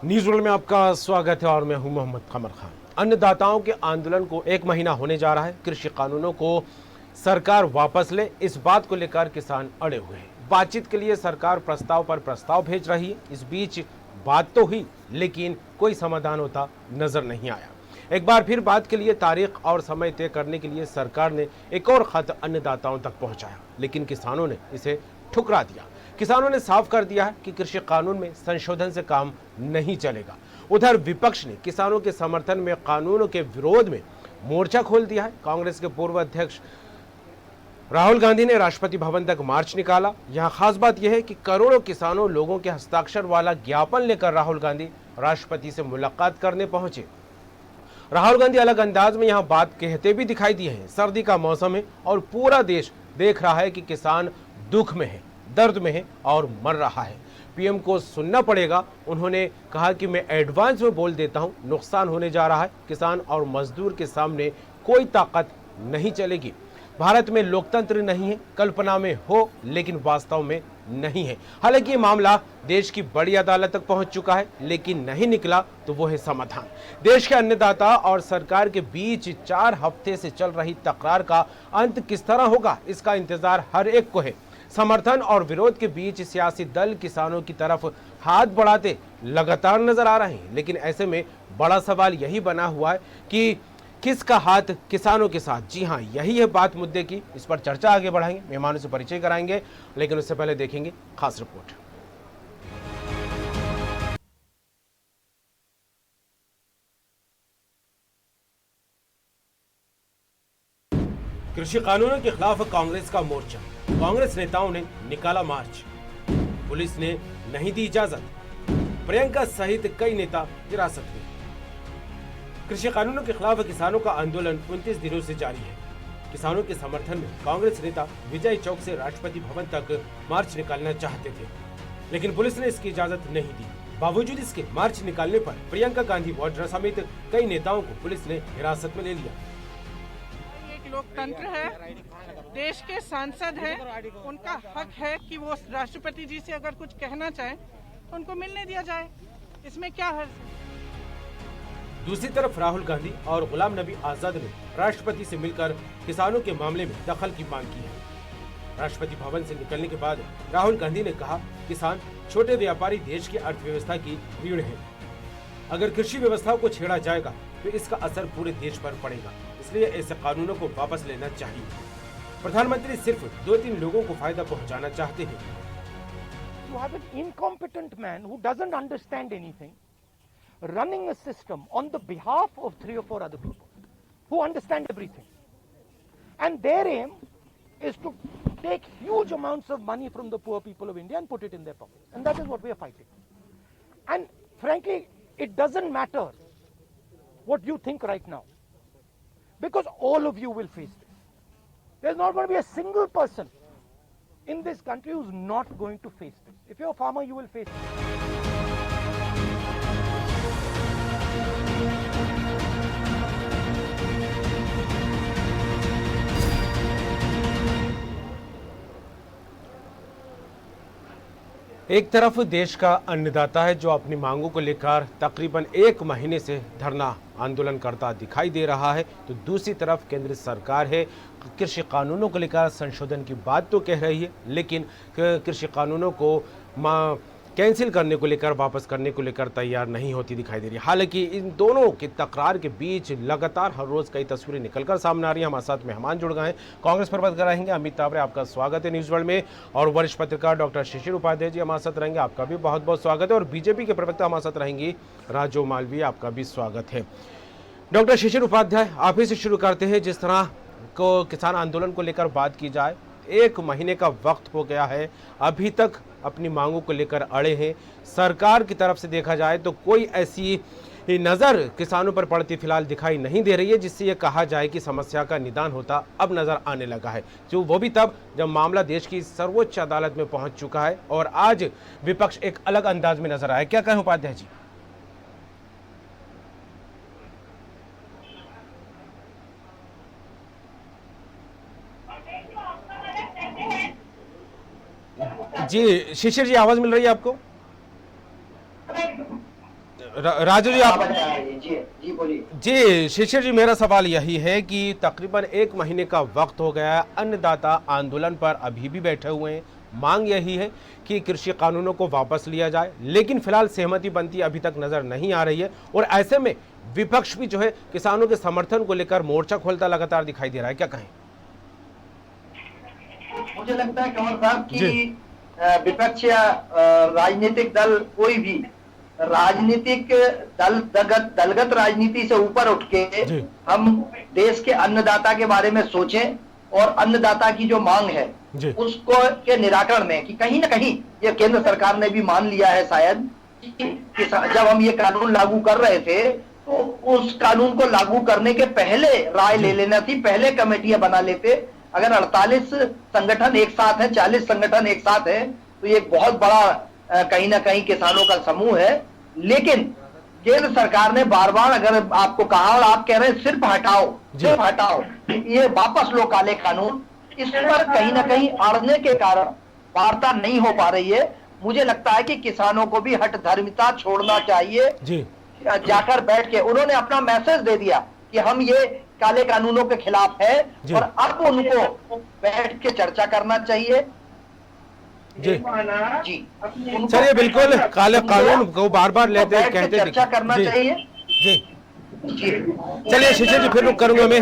News world में आपका स्वागत है और मैं हूं मोहम्मद कमर खान। अन्नदाताओं के आंदोलन को 1 महीना होने जा रहा है। कृषि कानूनों को सरकार वापस ले, इस बात को लेकर किसान अड़े हुए हैं। बातचीत के लिए सरकार प्रस्ताव पर प्रस्ताव भेज रही है। इस बीच बात तो हुई, लेकिन कोई समाधान होता नजर नहीं आया। एक बार फिर बात के लिए तारीख और समय तय करने के लिए सरकार ने एक और खत अन्नदाताओं तक पहुंचाया, लेकिन किसानों ने इसे ठुकरा दिया। किसानों ने साफ कर दिया है कि कृषि कानून में संशोधन से काम नहीं चलेगा। उधर विपक्ष ने किसानों के समर्थन में कानूनों के विरोध में मोर्चा खोल दिया है। कांग्रेस के पूर्व अध्यक्ष राहुल गांधी ने राष्ट्रपति भवन तक मार्च निकाला। यहाँ खास बात यह है कि करोड़ों किसानों लोगों के हस्ताक्षर वाला ज्ञापन लेकर राहुल गांधी राष्ट्रपति से मुलाकात करने पहुंचे। राहुल गांधी अलग अंदाज में यहां बात कहते भी दिखाई दिए हैं। सर्दी का मौसम है और पूरा देश देख रहा है कि किसान दुख में है, दर्द में है और मर रहा है। पीएम को सुनना पड़ेगा। उन्होंने कहा कि मैं एडवांस में बोल देता हूं, नुकसान होने जा रहा है। किसान और मजदूर के सामने कोई ताकत नहीं चलेगी। भारत में लोकतंत्र नहीं है, कल्पना में हो लेकिन वास्तव में नहीं है। हालांकि ये मामला देश की बड़ी अदालत तक पहुंच चुका है, लेकिन नहीं निकला तो वो है समाधान। देश के अन्नदाता और सरकार के बीच 4 हफ्ते से चल रही तकरार का अंत किस तरह होगा, इसका इंतजार हर एक को है। समर्थन और विरोध के बीच सियासी दल किसानों की तरफ हाथ बढ़ाते लगातार नजर आ रहे हैं, लेकिन ऐसे में बड़ा सवाल यही बना हुआ है कि किसका हाथ किसानों के साथ। जी हां, यही है बात मुद्दे की। इस पर चर्चा आगे बढ़ाएंगे, मेहमानों से परिचय कराएंगे, लेकिन उससे पहले देखेंगे खास रिपोर्ट। कृषि कानूनों के खिलाफ कांग्रेस का मोर्चा। कांग्रेस नेताओं ने निकाला मार्च। पुलिस ने नहीं दी इजाजत। प्रियंका सहित कई नेता हिरासत में। कृषि कानूनों के खिलाफ किसानों का आंदोलन 29 दिनों से जारी है। किसानों के समर्थन में कांग्रेस नेता विजय चौक से राष्ट्रपति भवन तक मार्च निकालना चाहते थे, लेकिन पुलिस ने इसकी इजाजत नहीं दी। बावजूद इसके मार्च निकालने पर प्रियंका गांधी वाड्रा समेत कई नेताओं को पुलिस ने हिरासत में ले लिया। एक लोकतंत्र है, देश के सांसद हैं, उनका हक है कि वो राष्ट्रपति जी से अगर कुछ कहना चाहें तो उनको मिलने दिया जाए। इसमें क्या हर्ज है? दूसरी तरफ राहुल गांधी और गुलाम नबी आजाद ने राष्ट्रपति से मिलकर किसानों के मामले में दखल की मांग की है। राष्ट्रपति भवन से निकलने के बाद राहुल गांधी ने कहा, किसान छोटे व्यापारी देश की अर्थव्यवस्था की रीढ़ है। अगर कृषि व्यवस्था को छेड़ा जाएगा तो इसका असर पूरे देश पर पड़ेगा, इसलिए ऐसे कानूनों को वापस लेना चाहिए। प्रधानमंत्री सिर्फ 2-3 लोगों को फायदा पहुंचाना चाहते हैं। You have an incompetent man who doesn't understand anything, running a system on the behalf of 3 or 4 other people who understand everything. And their aim is to take huge amounts of money from the poor people of India and put it in their pockets. And that is what we are fighting. And frankly, it doesn't matter what you think right now, because all of you will face this. There's not going to be a single person in this country who's not going to face this. If you're a farmer, you will face this. एक तरफ देश का अन्नदाता है जो अपनी मांगों को लेकर तकरीबन 1 महीने से धरना आंदोलन करता दिखाई दे रहा है, तो दूसरी तरफ केंद्र सरकार है कृषि कानूनों को लेकर संशोधन की बात तो कह रही है, लेकिन कृषि कानूनों को कैंसिल करने को लेकर, वापस करने को लेकर तैयार नहीं होती दिखाई दे रही है। हालांकि इन दोनों की तकरार के बीच लगातार हर रोज कई तस्वीरें निकलकर सामने आ रही हैं। हमारे साथ मेहमान जुड़ गए हैं। कांग्रेस पर बात कराएंगे अमित तावरे, आपका स्वागत है न्यूज वर्ल्ड में। और वरिष्ठ पत्रकार डॉक्टर शिशिर उपाध्याय जी हमारे साथ रहेंगे, आपका भी बहुत बहुत स्वागत है। और बीजेपी के प्रवक्ता हमारे साथ रहेंगी राजो मालवीय, आपका भी स्वागत है। डॉक्टर शिशिर उपाध्याय, आप ही से शुरू करते हैं। जिस तरह को किसान आंदोलन को लेकर बात की जाए, 1 महीने का वक्त हो गया है, अभी तक अपनी मांगों को लेकर अड़े हैं। सरकार की तरफ से देखा जाए तो कोई ऐसी नज़र किसानों पर पड़ती फिलहाल दिखाई नहीं दे रही है जिससे ये कहा जाए कि समस्या का निदान होता अब नजर आने लगा है, जो वो भी तब जब मामला देश की सर्वोच्च अदालत में पहुंच चुका है और आज विपक्ष एक अलग अंदाज में नजर आया। क्या कहें उपाध्याय जी? जी शिशिर जी, आवाज मिल रही है आपको? राजू जी आप जी जी बोलिए। जी शिशिर जी, मेरा सवाल यही है कि तकरीबन 1 महीने का वक्त हो गया है, अन्नदाता आंदोलन पर अभी भी बैठे हुए हैं। मांग यही है कि कृषि कानूनों को वापस लिया जाए, लेकिन फिलहाल सहमति बनती अभी तक नजर नहीं आ रही है। और ऐसे में विपक्ष भी जो है किसानों के समर्थन को लेकर मोर्चा खोलता लगातार दिखाई दे रहा है, क्या कहें? मुझे लगता है कंवर साहब जी। कि विपक्ष या राजनीतिक दल कोई भी राजनीतिक दलगत राजनीति से ऊपर उठ के जी। हम देश के अन्नदाता के बारे में सोचें और अन्नदाता की जो मांग है जी। उसको के निराकरण में कि कहीं ना कहीं ये केंद्र सरकार ने भी मान लिया है शायद कि जब हम ये कानून लागू कर रहे थे तो उस कानून को लागू करने के पहले राय ले लेना थी, पहले कमेटियां बना लेते। अगर 48 संगठन एक साथ है, 40 संगठन एक साथ है, तो ये एक बहुत बड़ा कहीं ना कहीं किसानों का समूह है। लेकिन केंद्र सरकार ने बार बार अगर आपको कहा और आप कह रहे हैं सिर्फ हटाओ, ये वापस लो काले कानून, इस पर कहीं ना कहीं अड़ने के कारण वार्ता नहीं हो पा रही है। मुझे लगता है कि किसानों को भी हठ धर्मिता छोड़ना चाहिए जी। जाकर बैठ के उन्होंने अपना मैसेज दे दिया कि हम ये काले कानूनों के खिलाफ है और अब उनको बैठ के चर्चा करना चाहिए। जी जी चलिए, बिल्कुल काले कानून को बार बार लेते कहते चर्चा करना चाहिए। जी जी चलिए शिशिर जी, फिर रुक करूंगा मैं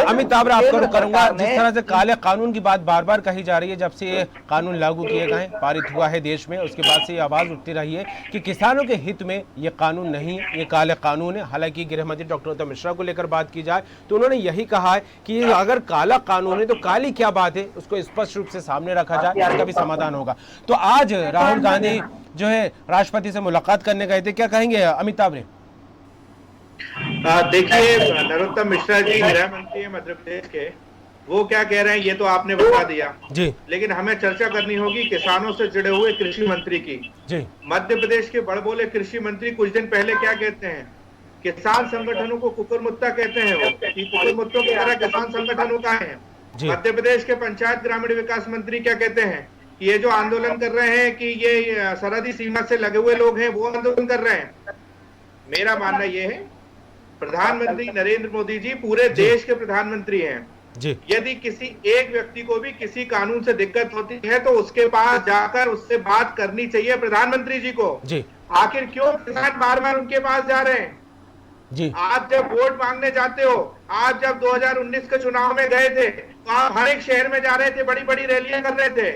अमित ताबरा आपका रुक करूंगा। जिस तरह से काले कानून की बात बार बार कही जा रही है, जब से ये कानून लागू किए गए, पारित हुआ है देश में, उसके बाद से ये आवाज उठती रही है कि किसानों के हित में ये कानून नहीं, ये काले कानून है। हालांकि गृह मंत्री डॉक्टर उत्तम मिश्रा को लेकर बात की जाए तो उन्होंने यही कहा है कि अगर काला कानून है तो काली क्या बात है, उसको स्पष्ट रूप से सामने रखा जाए, इसका भी समाधान होगा। तो आज राहुल गांधी जो है राष्ट्रपति से मुलाकात करने गए थे, क्या कहेंगे अमित ताबरे? देखिए, नरोत्तम मिश्रा जी गृह मंत्री है मध्य प्रदेश के, वो क्या कह रहे हैं ये तो आपने बता दिया जी। लेकिन हमें चर्चा करनी होगी किसानों से जुड़े हुए कृषि मंत्री की। जी। मध्य प्रदेश के बड़बोले कृषि मंत्री कुछ दिन पहले क्या कहते हैं, किसान संगठनों को कुकुरमुत्ता कहते हैं, वो कि कुकुरमुत्तों की तरह किसान संगठनों का है। मध्य प्रदेश के पंचायत ग्रामीण विकास मंत्री क्या कहते हैं, ये जो आंदोलन कर रहे हैं कि ये सरहदी सीमा से लगे हुए लोग हैं वो आंदोलन कर रहे हैं। मेरा मानना ये है, प्रधानमंत्री नरेंद्र मोदी जी पूरे देश के प्रधानमंत्री हैं जी। यदि किसी एक व्यक्ति को भी किसी कानून से दिक्कत होती है तो उसके पास जाकर उससे बात करनी चाहिए प्रधानमंत्री जी को जी। आखिर क्यों किसान बार बार उनके पास जा रहे हैं जी। आप जब वोट मांगने जाते हो, आप जब 2019 के चुनाव में गए थे तो आप हर एक शहर में जा रहे थे, बड़ी बड़ी रैलियां कर रहे थे,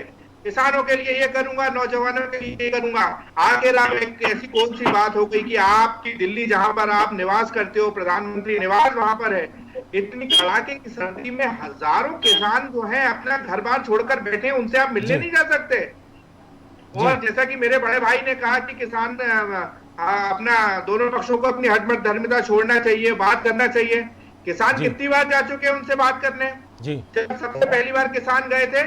किसानों के लिए ये करूंगा, नौजवानों के लिए ये करूंगा। आखिर आप एक ऐसी कौन सी बात हो गई कि आपकी दिल्ली जहां पर आप निवास करते हो, प्रधानमंत्री निवास वहां पर है, इतनी कड़ाके की सर्दी में हजारों किसान जो है अपना घर बार छोड़कर बैठे, उनसे आप मिलने नहीं जा सकते। और जैसा कि मेरे बड़े भाई ने कहा कि किसान अपना दोनों पक्षों को अपनी हठ धर्मिता छोड़ना चाहिए, बात करना चाहिए। किसान कितनी बार जा चुके हैं उनसे बात करने। जब सबसे पहली बार किसान गए थे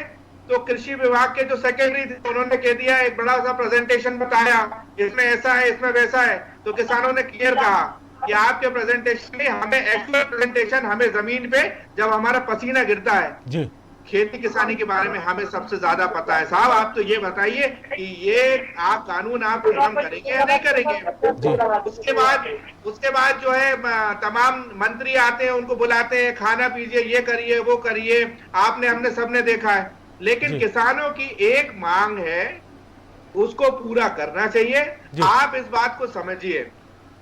तो कृषि विभाग के जो सेक्रेटरी थे उन्होंने कह दिया, एक बड़ा सा प्रेजेंटेशन बताया, इसमें ऐसा है, इसमें वैसा है। तो किसानों ने क्लियर कहा कि आपके प्रेजेंटेशन नहीं, हमें एक्चुअल प्रेजेंटेशन, हमें जमीन पे जब हमारा पसीना गिरता है जी। खेती किसानी के बारे में हमें सबसे ज्यादा पता है। साहब आप तो ये बताइए कि ये आप कानून आप खत्म करेंगे या नहीं करेंगे। उसके बाद जो है तमाम मंत्री आते हैं, उनको बुलाते हैं, खाना पीजिए, ये करिए, वो करिए, आपने हमने सबने देखा है। लेकिन किसानों की एक मांग है, उसको पूरा करना चाहिए। आप इस बात को समझिए,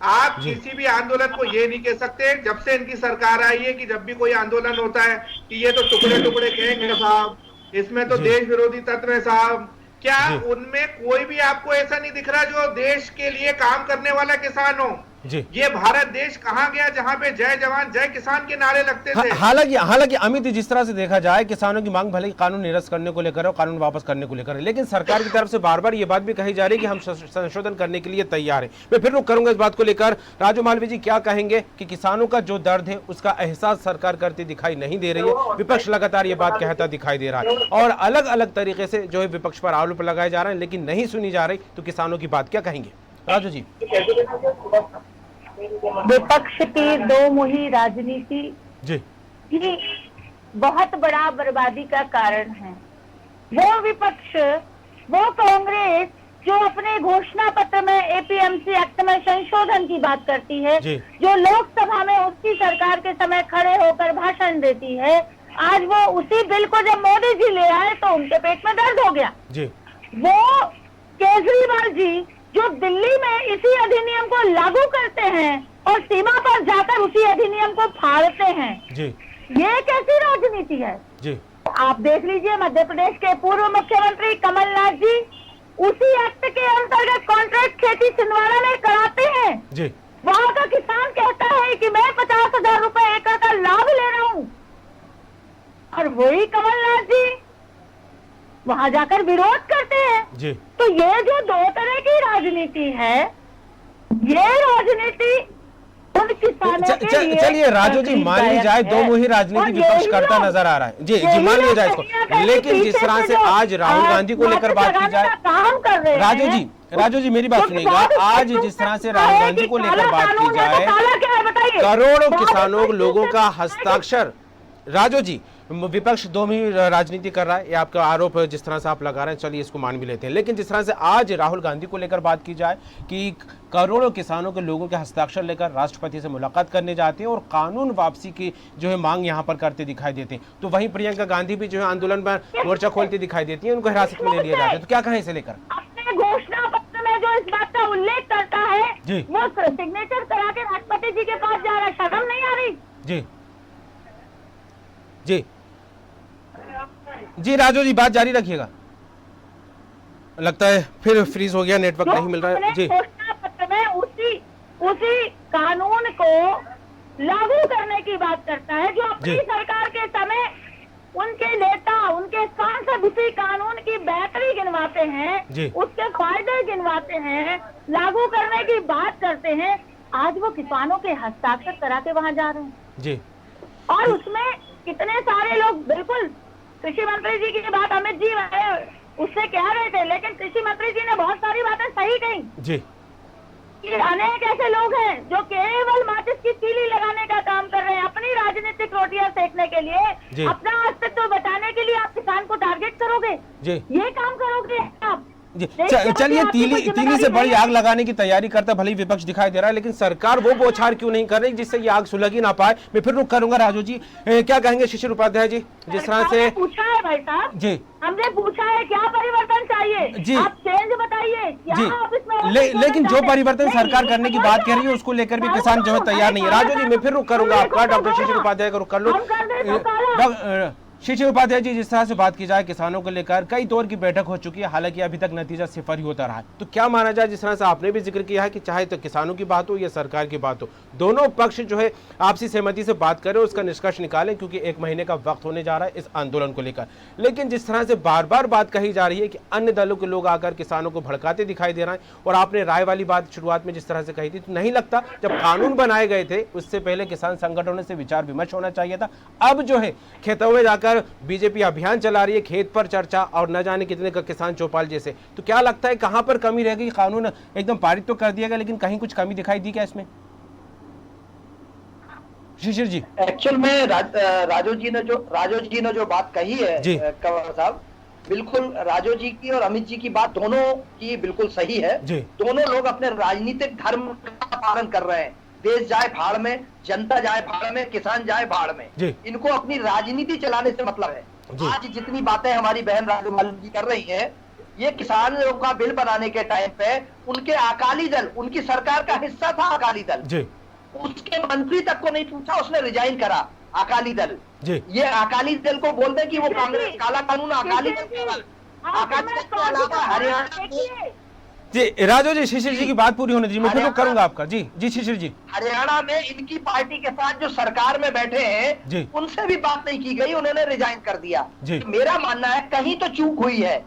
आप किसी भी आंदोलन को ये नहीं कह सकते जब से इनकी सरकार आई है कि जब भी कोई आंदोलन होता है कि ये तो टुकड़े टुकड़े कहेंगे साहब, इसमें तो देश विरोधी तत्व है साहब। क्या उनमें कोई भी आपको ऐसा नहीं दिख रहा जो देश के लिए काम करने वाला किसान हो? ये भारत देश कहाँ गया जहाँ पे जय जवान जय किसान के नारे लगते थे। हालांकि अमित, जिस तरह से देखा जाए किसानों की मांग भले ही कानून निरस्त करने को लेकर हो, कानून वापस करने को लेकर है, लेकिन सरकार की तरफ से बार बार ये बात भी कही जा रही है कि हम संशोधन करने के लिए तैयार है। मैं फिर रुक करूंगा इस बात को लेकर। राजू मालवीय जी क्या कहेंगे कि किसानों का जो दर्द है उसका एहसास सरकार करती दिखाई नहीं दे रही है, विपक्ष लगातार ये बात कहता दिखाई दे रहा है और अलग अलग तरीके से जो है विपक्ष पर आरोप लगाए जा रहे हैं, लेकिन नहीं सुनी जा रही। तो किसानों की बात क्या कहेंगे राजू जी? विपक्ष की दो मुही राजनीति ही बहुत बड़ा बर्बादी का कारण है। वो विपक्ष, वो कांग्रेस जो अपने घोषणा पत्र में एपीएमसी एक्ट में संशोधन की बात करती है, जो लोकसभा में उसकी सरकार के समय खड़े होकर भाषण देती है, आज वो उसी बिल को जब मोदी जी ले आए तो उनके पेट में दर्द हो गया। वो केजरीवाल जी जो दिल्ली में इसी अधिनियम को लागू करते हैं और सीमा पर जाकर उसी अधिनियम को फाड़ते हैं, ये कैसी राजनीति है? आप देख लीजिए, मध्य प्रदेश के पूर्व मुख्यमंत्री कमलनाथ जी उसी एक्ट के अंतर्गत कॉन्ट्रैक्ट खेती छिंदवाड़ा में कराते हैं। वहाँ का किसान कहता है कि मैं 50,000 रुपए एकड़ का लाभ ले रहा हूँ, और वही कमलनाथ जी वहाँ जाकर विरोध करते हैं। तो ये जो दो तरह की राजनीति है, ये राजनीति उन किसानों के लिए चलिए राजू जी, मान ली जाए दो मुही राजनीति विपक्ष करता नजर आ रहा है। जी मान लिया जाए इसको, लेकिन जिस तरह से आज राहुल गांधी को लेकर बात की जाए, काम कर रहे हैं राजू जी मेरी बात सुनिएगा, आज जिस तरह से राहुल गांधी को लेकर बात की जाए, करोड़ों किसानों लोगों का हस्ताक्षर, राजू जी विपक्ष दो में राजनीति कर रहा है, ये आपका आरोप जिस तरह से आप लगा रहे हैं, चलिए इसको मान भी लेते हैं, लेकिन जिस तरह से आज राहुल गांधी को लेकर बात की जाए कि करोड़ों किसानों के लोगों के हस्ताक्षर लेकर राष्ट्रपति से मुलाकात करने जाते हैं और कानून वापसी की जो है मांग यहाँ पर करते दिखाई देते हैं, तो वहीं प्रियंका गांधी भी जो है आंदोलन में मोर्चा खोलती दिखाई देती है, उनको हिरासत में ले लिया जाता है, तो क्या कहें इसे लेकर? अपने घोषणा पत्र में जो इस बात का उल्लेख करता है, वो सिग्नेचर करा के राष्ट्रपति जी के पास जा रहा है, शर्म नहीं आ रही? जी राजू जी बात जारी रखिएगा, लगता है फिर फ्रीज हो गया, नेटवर्क नहीं मिल रहा है। जी घोषणा पत्र में उसी कानून को लागू करने की बात करता है जो अपनी सरकार के समय उनके नेता, उनके सांसद उसी कानून की बेहतरी गिनवाते हैं, उसके फायदे गिनवाते हैं, लागू करने की बात करते हैं। आज वो किसानों के हस्ताक्षर करा के वहां जा रहे हैं और उसमें कितने सारे लोग, बिल्कुल कृषि मंत्री जी की बात अमित जी उससे कह रहे थे, लेकिन कृषि मंत्री जी ने बहुत सारी बातें सही कही कि अनेक ऐसे लोग हैं जो केवल माचिस की तीली लगाने का काम कर रहे हैं, अपनी राजनीतिक रोटियां सेकने के लिए, अपना अस्तित्व बचाने के लिए आप किसान को टारगेट करोगे, ये काम करोगे आप? चलिए तीली से बड़ी आग लगाने की तैयारी करता भले ही विपक्ष दिखाई दे रहा है, लेकिन सरकार वो बौछार क्यों नहीं कर रही जिससे ये आग सुलग ही ना पाए? मैं फिर रुक करूंगा। राजू जी क्या कहेंगे? शिशिर उपाध्याय जी, जिस तरह से पूछा है भाई साहब, हमने पूछा है क्या परिवर्तन चाहिए, आप चेंज बताइए। लेकिन जो परिवर्तन सरकार करने की बात कह रही है उसको लेकर भी किसान जो है तैयार नहीं है। राजू जी मैं फिर रुक करूंगा आपका, डॉक्टर शिशिर उपाध्याय का रुक कर लो। शिशिर उपाध्याय जी, जिस तरह से बात की जाए किसानों को लेकर कई दौर की बैठक हो चुकी है, हालांकि अभी तक नतीजा सिफर ही होता रहा है, तो क्या माना जाए, जिस तरह से आपने भी जिक्र किया है कि चाहे तो किसानों की बात हो या सरकार की बात हो, दोनों पक्ष जो है आपसी सहमति से बात करें, उसका निष्कर्ष निकालें, क्योंकि 1 महीने का वक्त होने जा रहा है इस आंदोलन को लेकर। लेकिन जिस तरह से बार बार बात कही जा रही है कि अन्य दलों के लोग आकर किसानों को भड़काते दिखाई दे रहे हैं, और आपने राय वाली बात शुरुआत में जिस तरह से कही थी, तो नहीं लगता जब कानून बनाए गए थे उससे पहले किसान संगठनों से विचार विमर्श होना चाहिए था? अब जो है खेतों में जाकर बीजेपी अभियान चला रही है, खेत पर चर्चा, और न जाने कितने का किसान चौपाल जैसे, तो क्या लगता है कहां पर कमी रह गई? कानून एकदम पारित तो कर दिया गया, लेकिन कहीं कुछ कमी दिखाई दी क्या इसमें? शिशिर जी, एक्चुअल में राजू जी ने जो बात कही है कंवर साहब, बिल्कुल राजू जी की और अमित जी की बात दोनों की बिल्कुल सही है। दोनों लोग अपने राजनीतिक धर्म का पालन कर रहे हैं। देश जाए भाड़ में, जनता जाए भाड़ में, किसान जाए भाड़ में, इनको अपनी राजनीति चलाने से मतलब है। आज जितनी बातें हमारी बहन राजू जी कर रही है, ये किसान लोगों का बिल बनाने के टाइम पे उनके अकाली दल, उनकी सरकार का हिस्सा था अकाली दल, उसके मंत्री तक को नहीं पूछा, उसने रिजाइन करा अकाली दल। ये अकाली दल को बोलते कि वो कांग्रेस काला कानून अकाली दल के अलावा हरियाणा जी। राजू जी, शिशिर जी की बात पूरी होने दीजिए, मैं फिर करूंगा आपका। जी शिशिर जी, हरियाणा में इनकी पार्टी के साथ जो सरकार में बैठे हैं उनसे भी बात नहीं की गई, उन्होंने रिजाइन कर दिया। मेरा मानना है कहीं तो चूक हुई है,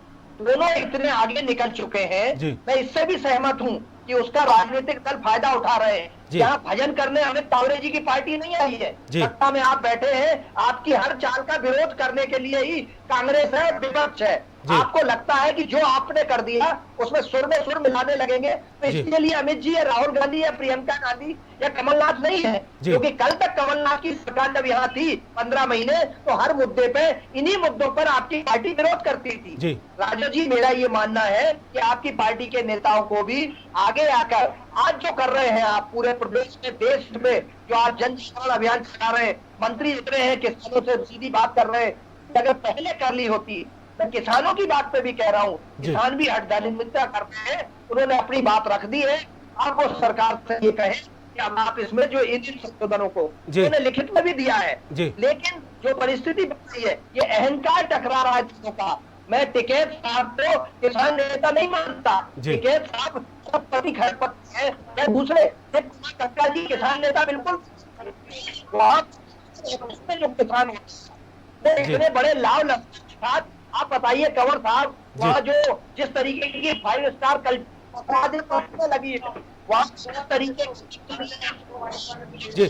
दोनों इतने आगे निकल चुके हैं। मैं इससे भी सहमत हूँ कि उसका राजनीतिक दल फायदा उठा रहे हैं। यहाँ भजन करने अमित तावरे जी की पार्टी नहीं आई है, सत्ता में आप बैठे हैं, आपकी हर चाल का विरोध करने के लिए ही कांग्रेस है, विपक्ष है। आपको लगता है कि जो आपने कर दिया उसमें सुर में सुर मिलाने लगेंगे, तो इसके लिए अमित जी या राहुल गांधी या प्रियंका गांधी या कमलनाथ नहीं है, क्योंकि कल तक कमलनाथ की सरकार जब यहाँ थी 15 महीने, तो हर मुद्दे पे इन्हीं मुद्दों पर आपकी पार्टी विरोध करती थी। राजू जी, मेरा ये मानना है कि आपकी पार्टी के नेताओं को भी आगे आकर आज जो कर रहे हैं आप पूरे प्रदेश में, देश में, जो आप जन जागरण अभियान चला रहे हैं, मंत्री इतने हैं, किसानों से सीधी बात कर रहे हैं, अगर पहले कर ली होती, मैं किसानों की बात पे भी कह रहा हूँ, किसान भी हड़तालिमिता करते हैं, उन्होंने अपनी बात रख दी है। आप वो सरकार से ये कहें कि अब आप इसमें जो इन संशोधनों को उन्होंने लिखित में भी दिया है, लेकिन जो परिस्थिति बन रही है, ये अहंकार टकरा रहा है चीजों का। मैं टिकैत साहब को किसान नेता नहीं मानता, टिकैत साहब सब पति खैरपति है, मैं दूसरे कक्का जी किसान नेता बिल्कुल, जो किसान इतने बड़े लाभ लग, आप बताइए कंवर साहब, वहाँ जो जिस तरीके की 5 स्टार कल्चर लगी है, वहाँ तरीके जी।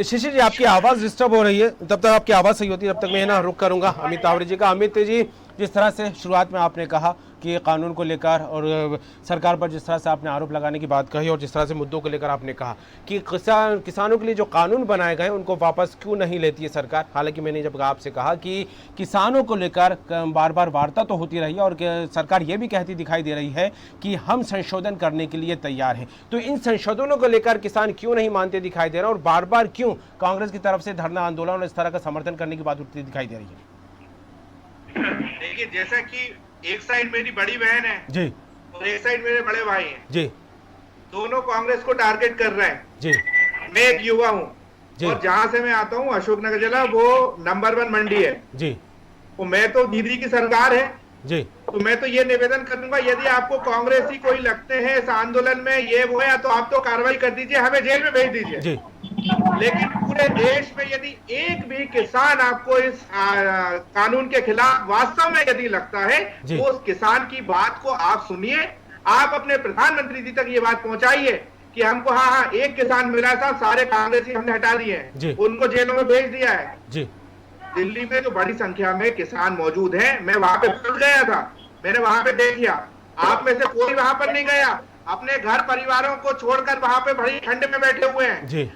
शिशिर जी, आपकी आवाज डिस्टर्ब हो रही है, तब तक आपकी आवाज सही होती है, तब तक मैं ना रुक करूंगा अमित तावड़े जी का। अमित जी, जिस तरह से शुरुआत में आपने कहा कि कानून को लेकर और सरकार पर जिस तरह से आपने आरोप लगाने की बात कही और जिस तरह से मुद्दों को लेकर आपने कहा कि किसानों के लिए जो कानून बनाए गए उनको वापस क्यों नहीं लेती है सरकार, हालांकि मैंने जब आपसे कहा कि किसानों को लेकर बार बार वार्ता तो होती रही है और सरकार ये भी कहती दिखाई दे रही है कि हम संशोधन करने के लिए तैयार हैं, तो इन संशोधनों को लेकर किसान क्यों नहीं मानते दिखाई दे रहे हैं और बार बार क्यों कांग्रेस की तरफ से धरना आंदोलन और इस तरह का समर्थन करने की बात उठती दिखाई दे रही है? देखिए, जैसा कि एक साइड मेरी बड़ी बहन है जी और एक साइड मेरे बड़े भाई हैं जी, दोनों कांग्रेस को टारगेट कर रहे हैं जी। मैं एक युवा हूँ और जहां से मैं आता हूँ अशोकनगर जिला, वो नंबर 1 मंडी है जी, वो मैं तो दीदी की सरकार है जी, तो मैं तो ये निवेदन करूंगा, यदि आपको कांग्रेसी कोई लगते हैं इस आंदोलन में ये वो है, तो आप तो कार्रवाई कर दीजिए, हमें जेल में भेज दीजिए जी। लेकिन पूरे देश में यदि एक भी किसान आपको इस कानून के खिलाफ वास्तव में यदि लगता है, तो उस किसान की बात को आप सुनिए, आप अपने प्रधानमंत्री जी तक ये बात पहुंचाइए कि हमको हाँ एक किसान मिला था, सारे कांग्रेसी हमने हटा दिए हैं, उनको जेलों में भेज दिया है जी। दिल्ली में जो बड़ी संख्या में किसान मौजूद हैं, मैं वहां पे पहुंच गया था, मैंने वहां पे देख लिया, आप में से कोई वहां पर नहीं गया, अपने घर परिवारों को छोड़कर वहां पे बड़ी ठंड में बैठे हुए हैं जी।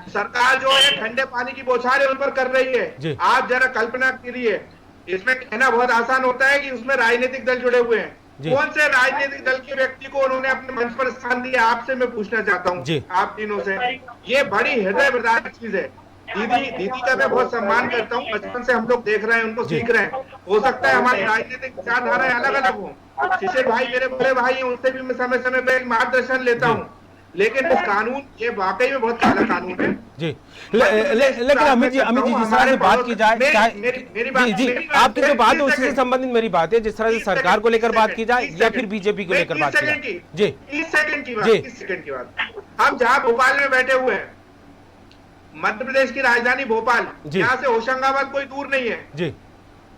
सरकार जो है ठंडे पानी की बौछारें उन पर कर रही है। आप जरा कल्पना कीजिए, इसमें कहना बहुत आसान होता है कि उसमें राजनीतिक दल जुड़े हुए हैं, कौन से राजनीतिक दल के व्यक्ति को उन्होंने अपने मंच पर स्थान दिया, आपसे मैं पूछना चाहता हूँ आप तीनों से। ये बड़ी हृदय विदारक चीज है। दीदी का मैं बहुत सम्मान करता हूँ, बचपन से हम लोग देख रहे हैं, उनको सीख रहे हैं, हो सकता है हमारी राजनीतिक विचारधाराएं अलग अलग हो, शिशिर भाई मेरे बड़े भाई हैं, उनसे भी मैं समय समय पर मार्गदर्शन लेता हूँ, लेकिन इस कानून ये वाकई में बहुत काला कानून है जी। लेकिन अमित जी जिस तरह से बात की जाए, मेरी बात जी आपकी जो बात है उसी से संबंधित मेरी बात है, जिस तरह से सरकार को लेकर बात की जाए या फिर बीजेपी को लेकर बात की जाए जी। 30 सेकंड की बात, हम जहाँ भोपाल में बैठे हुए हैं, मध्य प्रदेश की राजधानी भोपाल, यहाँ से होशंगाबाद कोई दूर नहीं है जी।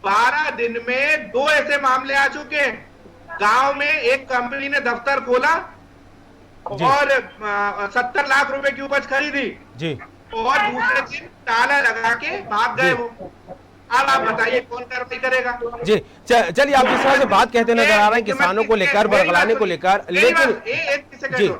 12 दिन में 2 ऐसे मामले आ चुके हैं, गांव में एक कंपनी ने दफ्तर खोला और 70 लाख रुपए की उपज खरीदी जी, और दूसरे दिन ताला लगा के भाग गए वो। अब आप बताइए कौन कार्रवाई करेगा जी। चलिए, आप जिस तरह से बात कहते नजर आ रहे हैं किसानों को लेकर, बरगलाने को लेकर, लेकिन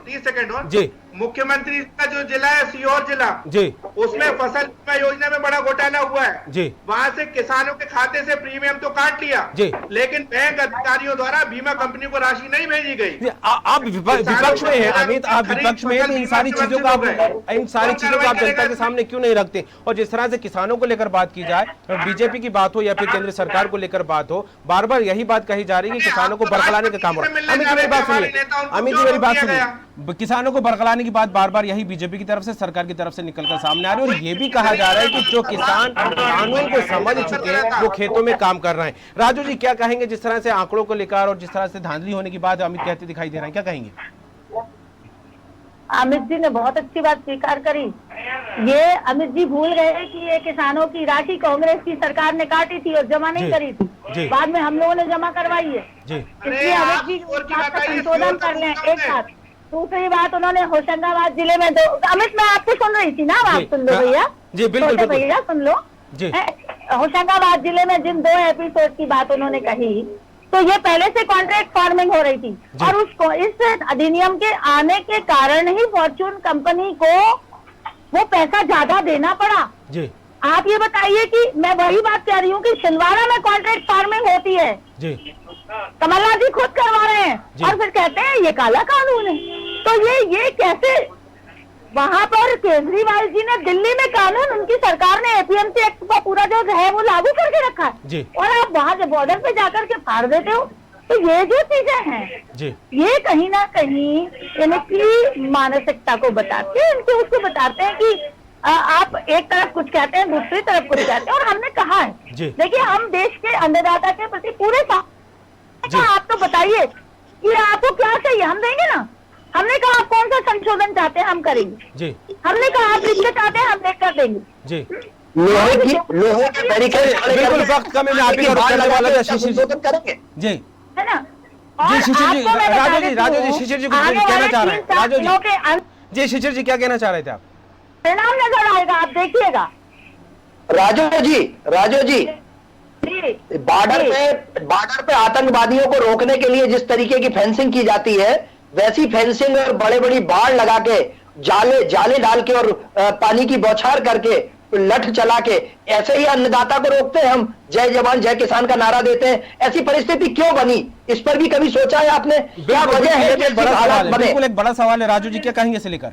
30 सेकंड और जी। मुख्यमंत्री का जो जिला है सीहोर जिला जी, उसमें फसल बीमा योजना में बड़ा घोटाला हुआ है जी। वहां से किसानों के खाते से प्रीमियम तो काट लिया जी, लेकिन बैंक अधिकारियों द्वारा बीमा कंपनी को राशि नहीं भेजी गई। आप विपक्ष में हैं अमित, आप विपक्ष में हैं, इन सारी चीजों को आप जनता के सामने क्यों नहीं रखते? और जिस तरह से किसानों को लेकर बात की जाए, बीजेपी की बात हो या फिर केंद्र सरकार को लेकर बात हो, बार बार यही बात कही जा रही है कि किसानों को बरगलाने का काम हो रहा है। अमित जी मेरी बात सुनिए, अमित जी मेरी बात सुनिए, किसानों को बरगलाने की बात बार बार यही बीजेपी की तरफ से, सरकार की तरफ से निकलकर सामने आ रही है, और ये भी कहा जा रहा है कि जो किसान कानून को समझ चुके हैं वो खेतों में काम कर रहे हैं। राजू जी क्या कहेंगे जिस तरह से आंकड़ों को लेकर और जिस तरह से धांधली होने की बात अमित कहते दिखाई दे रहे हैं, क्या कहेंगे? अमित जी ने बहुत अच्छी बात स्वीकार करी। ये अमित जी भूल गए कि ये किसानों की राशि कांग्रेस की सरकार ने काटी थी और जमा नहीं करी थी, बाद में हम लोगों ने जमा करवाई है, इसलिए अमित जी संशोधन कर लें एक साथ। दूसरी बात, उन्होंने होशंगाबाद जिले में अमित मैं आपको सुन रही थी ना, आप सुन लो भैया जी, बिल्कुल भैया सुन लो। होशंगाबाद जिले में जिन 2 एपिसोड की बात उन्होंने कही, तो ये पहले से कॉन्ट्रैक्ट फार्मिंग हो रही थी और इस अधिनियम के आने के कारण ही फॉर्च्यून कंपनी को वो पैसा ज्यादा देना पड़ा जी। आप ये बताइए कि मैं वही बात कह रही हूँ कि छिंदवाड़ा में कॉन्ट्रैक्ट फार्मिंग होती है जी, कमलनाथ जी खुद करवा रहे हैं और फिर कहते हैं ये काला कानून है। तो ये कैसे, वहां पर केजरीवाल जी ने दिल्ली में कानून, उनकी सरकार ने एपीएमसी एक्ट का पूरा जो है वो लागू करके रखा है और आप वहां बॉर्डर पे जाकर के फाड़ देते हो। तो ये जो चीजें हैं जी, ये कहीं ना कहीं इनकी मानसिकता को बताते हैं, इनको उसको बताते हैं कि आप एक तरफ कुछ कहते हैं, दूसरी तरफ कुछ कहते हैं। और हमने कहा है, देखिए हम देश के अन्नदाता के प्रति पूरे आप तो बताइए कि आपको क्या चाहिए, हम देंगे ना। हमने कहा आप कौन सा संशोधन चाहते हैं, हम करेंगे जी। हमने कहा आप लिख के चाहते हैं, हम लिख कर देंगे जी। लोहे के बैरिकेड बिल्कुल वक्त कम है, आप ही करने वाला था शिशिर जी, जी है ना। जी शिशिर जी, राजू जी शिशिर जी कुछ कहना चाह रहे हैं। राजू जी शिशिर जी क्या कहना चाह रहे थे आप? परिणाम नजर आएगा, आप देखिएगा। राजू जी बॉर्डर पे आतंकवादियों को रोकने के लिए जिस तरीके की फेंसिंग की जाती है, वैसी फेंसिंग और बड़ी बाढ़ लगा के जाले डाल के और पानी की बौछार करके लठ चला के ऐसे ही अन्नदाता को रोकते हैं हम। जय जवान जय किसान का नारा देते हैं। ऐसी परिस्थिति क्यों बनी, इस पर भी कभी सोचा है आपने? क्या वजह है? बिल्कुल एक बड़ा सवाल है। राजू जी क्या कहेंगे इसे लेकर?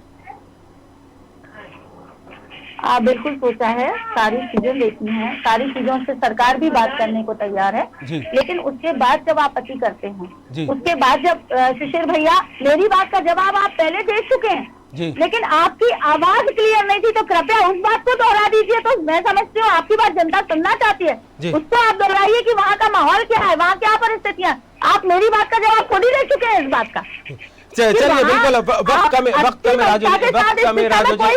बिल्कुल सोचा है, सारी चीजें देखनी है, सारी चीजों से सरकार भी बात करने को तैयार है। लेकिन उसके बाद जब आप अति करते हैं, उसके बाद जब शिशिर भैया मेरी बात का जवाब आप पहले दे चुके हैं, लेकिन आपकी आवाज क्लियर नहीं थी, तो कृपया उस बात को दोहरा दीजिए। तो मैं समझती हूँ आपकी बात जनता सुनना चाहती है, उसको आप दोहराइए कि वहाँ का माहौल क्या है, वहाँ क्या परिस्थितियाँ। आप मेरी बात का जवाब खुद ही दे चुके हैं इस बात का। चलिए बिल्कुल वक्त कम है राजू जी,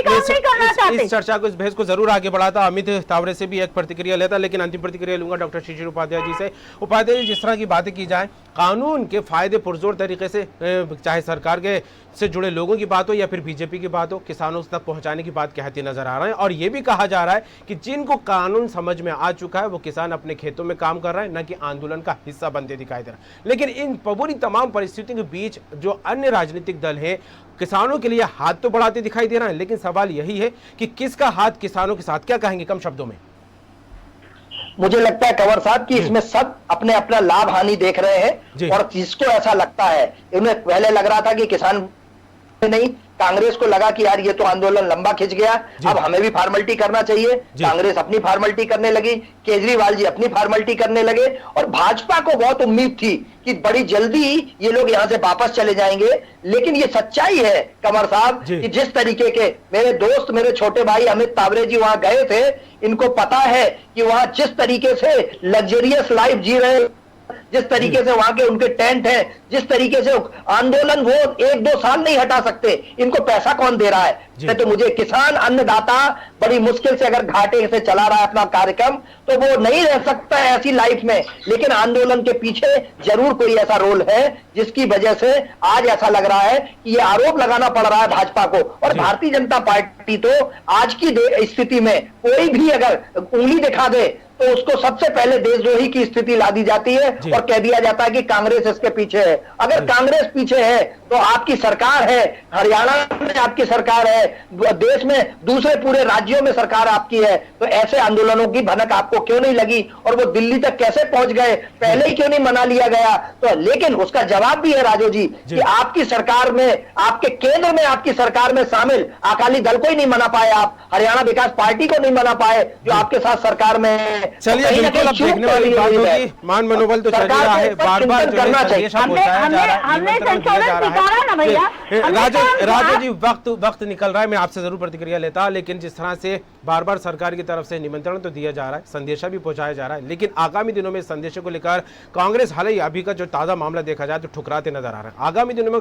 इस चर्चा को, इस बहस को जरूर आगे बढ़ाता। अमित तावरे से भी एक प्रतिक्रिया लेता, लेकिन अंतिम प्रतिक्रिया लूंगा डॉक्टर शिशिर उपाध्याय जी से। उपाध्याय जी, जिस तरह की बातें की जाए, कानून के फायदे पुरजोर तरीके से, चाहे सरकार के से जुड़े लोगों की बात हो या फिर बीजेपी की बात हो, किसानों तक पहुंचाने की बात कहती नजर आ रहा है। और ये भी कहा जा रहा है कि जिनको कानून समझ में आ चुका है वो किसान अपने खेतों में काम कर रहे हैं, न कि आंदोलन का हिस्सा बनते दिखाई दे रहा है। लेकिन इन पूरी तमाम परिस्थितियों के बीच जो अन्य राजनीतिक दल है किसानों के लिए हाथ तो बढ़ाते दिखाई दे रहा है, लेकिन सवाल यही है कि किसका हाथ किसानों के साथ। क्या कहेंगे कम शब्दों में? मुझे लगता है कंवर साहब कि इसमें सब अपने अपना लाभ हानि देख रहे हैं, और जिसको ऐसा लगता है, उन्हें पहले लग रहा था कि किसान नहीं, कांग्रेस को लगा कि यार ये तो आंदोलन लंबा खिंच गया, अब हमें भी फॉर्मेलिटी करना चाहिए। कांग्रेस अपनी फॉर्मेलिटी करने लगी, केजरीवाल जी अपनी फॉर्मेलिटी करने लगे, और भाजपा को बहुत उम्मीद थी कि बड़ी जल्दी ये लोग यहां से वापस चले जाएंगे। लेकिन ये सच्चाई है कंवर साहब कि जिस तरीके के मेरे दोस्त, मेरे छोटे भाई अमित तावरे जी वहां गए थे, इनको पता है कि वहां जिस तरीके से लग्जरियस लाइफ जी रहे, जिस तरीके से वहां के उनके टेंट है, जिस तरीके से आंदोलन वो 1-2 साल नहीं हटा सकते, इनको पैसा कौन दे रहा है? तो मुझे किसान अन्नदाता बड़ी मुश्किल से अगर घाटे से चला रहा है अपना कार्यक्रम, तो वो नहीं रह सकता है ऐसी लाइफ में। लेकिन आंदोलन के पीछे जरूर कोई ऐसा रोल है जिसकी वजह से आज ऐसा लग रहा है कि ये आरोप लगाना पड़ रहा है भाजपा को। और भारतीय जनता पार्टी तो आज की स्थिति में कोई भी अगर उंगली दिखा दे तो उसको सबसे पहले देशद्रोही की स्थिति ला दी जाती है और कह दिया जाता है कि कांग्रेस इसके पीछे है। अगर कांग्रेस पीछे है तो आपकी सरकार है, हरियाणा में आपकी सरकार है, देश में दूसरे पूरे राज्यों में सरकार आपकी है, तो ऐसे आंदोलनों की भनक आपको क्यों नहीं लगी? और वो दिल्ली तक कैसे पहुंच गए, पहले ही क्यों नहीं मना लिया गया? तो लेकिन उसका जवाब भी है राजू जी कि आपकी सरकार में, आपके केंद्र में, आपकी सरकार में शामिल अकाली दल को ही नहीं मना पाए, आप हरियाणा विकास पार्टी को नहीं मना पाए जो आपके साथ सरकार में। चलिए बिल्कुल, अब देखने वाली बात होगी। मान मनोबल तो चल रहा है, बार बार जो है संदेश पहुंचाया जा रहा है, निमंत्रण दिया जा रहा है। राजू जी, वक्त निकल रहा है, मैं आपसे जरूर प्रतिक्रिया लेता, लेकिन जिस तरह से बार बार सरकार की तरफ से निमंत्रण तो दिया जा रहा है, संदेशा भी पहुंचाया जा रहा है, लेकिन आगामी दिनों में संदेशों को लेकर कांग्रेस हाल ही अभी का जो ताजा मामला देखा जाए तो ठुकराते नजर आ रहा है। आगामी दिनों में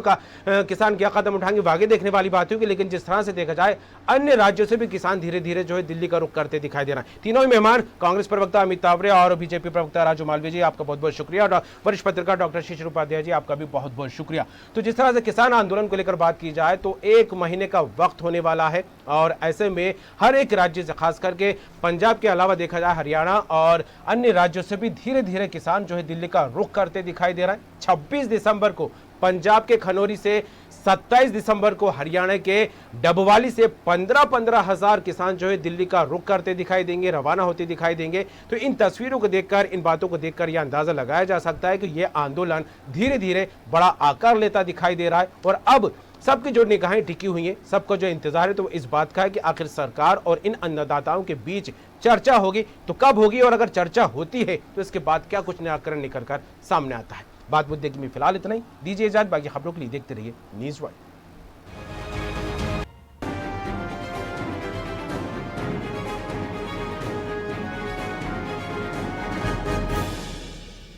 किसान क्या कदम उठाएंगे आगे देखने वाली बात होगी, लेकिन जिस तरह से देखा जाए अन्य राज्यों से भी किसान धीरे धीरे जो है दिल्ली का रुख करते दिखाई दे रहा है। तीनों ही मेहमान, कांग्रेस प्रवक्ता अमित तावरे और बीजेपी प्रवक्ता राजू मालवीय जी, आपका बहुत बहुत शुक्रिया। वरिष्ठ पत्रकार डॉक्टर शिशिर उपाध्याय जी, आपका भी बहुत बहुत शुक्रिया। तो जिस तरह तरह से किसान आंदोलन को लेकर बात की जाए तो 1 महीने का वक्त होने वाला है और ऐसे में हर एक राज्य से, खास करके पंजाब के अलावा देखा जाए हरियाणा और अन्य राज्यों से भी धीरे धीरे किसान जो है दिल्ली का रुख करते दिखाई दे रहा है। 26 दिसंबर को पंजाब के खनौरी से, 27 दिसंबर को हरियाणा के डबवाली से 15-15 हजार किसान जो है दिल्ली का रुख करते दिखाई देंगे, रवाना होते दिखाई देंगे। तो इन तस्वीरों को देखकर, इन बातों को देखकर यह अंदाजा लगाया जा सकता है कि यह आंदोलन धीरे धीरे बड़ा आकार लेता दिखाई दे रहा है और अब सबकी जो निगाहें टिकी हुई हैं, सबको जो इंतजार है तो इस बात का है कि आखिर सरकार और इन अन्नदाताओं के बीच चर्चा होगी तो कब होगी, और अगर चर्चा होती है तो इसके बाद क्या कुछ निराकरण निकल कर सामने आता है। बात मुद्दे की में फिलहाल इतना ही, दीजिए इजाजत, बाकी खबरों के लिए देखते रहिए न्यूज़ वर्ल्ड।